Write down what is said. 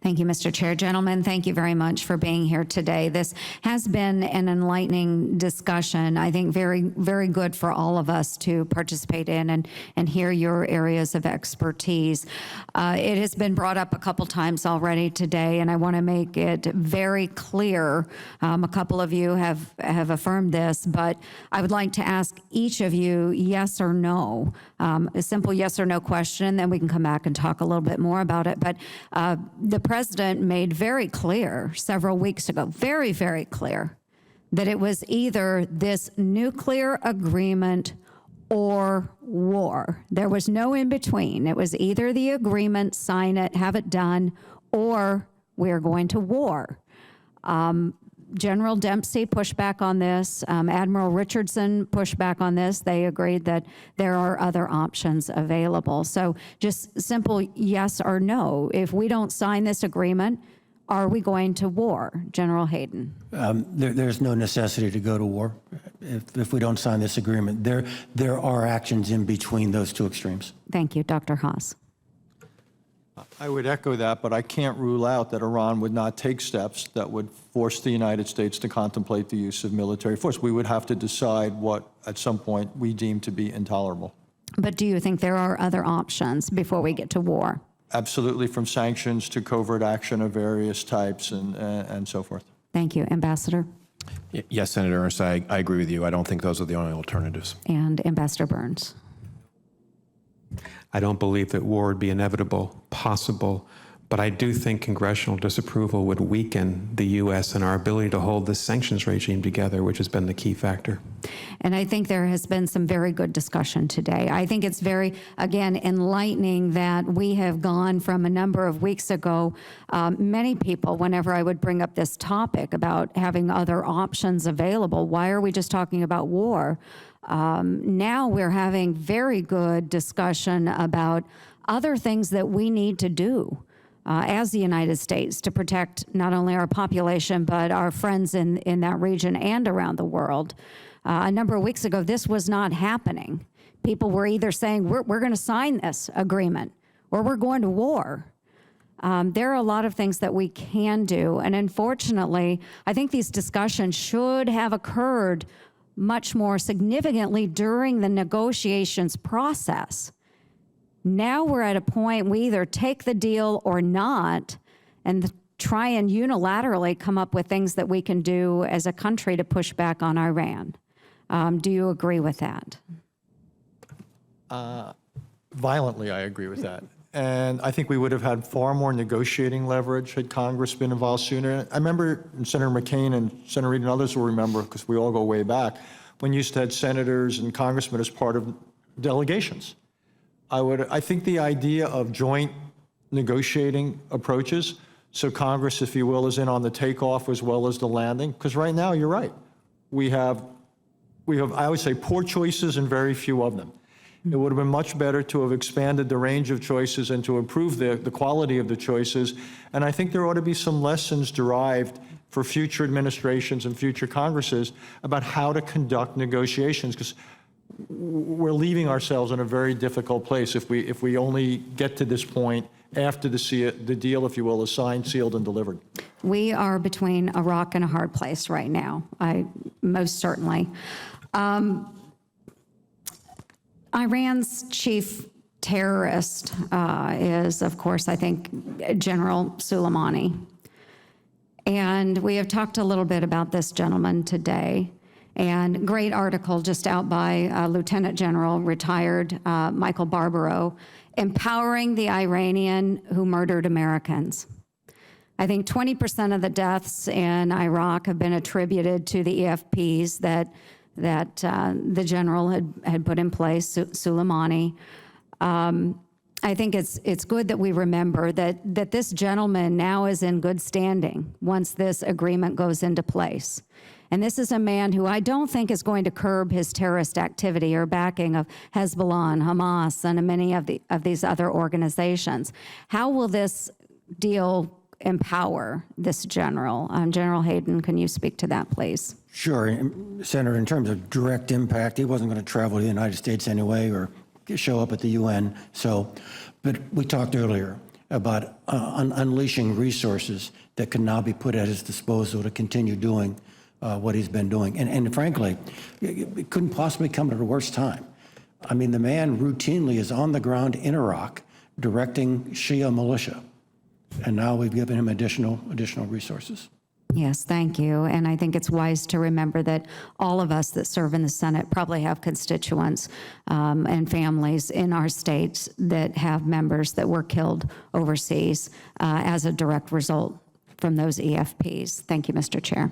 Thank you, Mr. Chair. Gentlemen, thank you very much for being here today. This has been an enlightening discussion. I think very, very good for all of us to participate in and hear your areas of expertise. It has been brought up a couple times already today, and I want to make it very clear. A couple of you have affirmed this, but I would like to ask each of you yes or no, a simple yes or no question, then we can come back and talk a little bit more about it. But the President made very clear several weeks ago, very, very clear, that it was either this nuclear agreement or war. There was no in between. It was either the agreement, sign it, have it done, or we're going to war. General Dempsey pushed back on this. Admiral Richardson pushed back on this. They agreed that there are other options available. So just simple yes or no. If we don't sign this agreement, are we going to war? General Hayden. There's no necessity to go to war if we don't sign this agreement. There are actions in between those two extremes. Thank you. Dr. Haas. I would echo that, but I can't rule out that Iran would not take steps that would force the United States to contemplate the use of military force. We would have to decide what, at some point, we deem to be intolerable. But do you think there are other options before we get to war? Absolutely, from sanctions to covert action of various types and so forth. Thank you. Ambassador? Yes, Senator Ernst, I agree with you. I don't think those are the only alternatives. And Ambassador Burns? I don't believe that war would be inevitable, possible, but I do think congressional disapproval would weaken the U.S. and our ability to hold this sanctions regime together, which has been the key factor. And I think there has been some very good discussion today. I think it's very, again, enlightening that we have gone from a number of weeks ago, many people, whenever I would bring up this topic about having other options available, why are we just talking about war? Now we're having very good discussion about other things that we need to do as the United States to protect not only our population, but our friends in that region and around the world. A number of weeks ago, this was not happening. People were either saying, we're going to sign this agreement, or we're going to war. There are a lot of things that we can do. And unfortunately, I think these discussions should have occurred much more significantly during the negotiations process. Now we're at a point we either take the deal or not and try and unilaterally come up with things that we can do as a country to push back on Iran. Do you agree with that? Violently, I agree with that. And I think we would have had far more negotiating leverage had Congress been involved sooner. I remember Senator McCain and Senator Reid and others will remember, because we all go way back, when you used to have senators and congressmen as part of delegations. I think the idea of joint negotiating approaches, so Congress, if you will, is in on the takeoff as well as the landing, because right now, you're right. We have, I would say, poor choices and very few of them. It would have been much better to have expanded the range of choices and to improve the quality of the choices. And I think there ought to be some lessons derived for future administrations and future Congresses about how to conduct negotiations, because we're leaving ourselves in a very difficult place if we only get to this point after the deal, if you will, is signed, sealed, and delivered. We are between a rock and a hard place right now, most certainly. Iran's chief terrorist is, of course, I think, General Soleimani. And we have talked a little bit about this gentleman today. And great article just out by Lieutenant General, retired Michael Barbaro, empowering the Iranian who murdered Americans. I think 20% of the deaths in Iraq have been attributed to the EFPs that the general had put in place, Soleimani. I think it's good that we remember that this gentleman now is in good standing once this agreement goes into place. And this is a man who I don't think is going to curb his terrorist activity or backing of Hezbollah and Hamas and many of these other organizations. How will this deal empower this general? General Hayden, can you speak to that, please? Sure. Senator, in terms of direct impact, he wasn't going to travel to the United States anyway or show up at the UN. But we talked earlier. about unleashing resources that can now be put at his disposal to continue doing what he's been doing. And frankly, it couldn't possibly come at a worse time. I mean, the man routinely is on the ground in Iraq directing Shia militia, and now we've given him additional resources. Yes, thank you. And I think it's wise to remember that all of us that serve in the Senate probably have constituents and families in our states that have members that were killed overseas as a direct result from those EFPs. Thank you, Mr. Chair.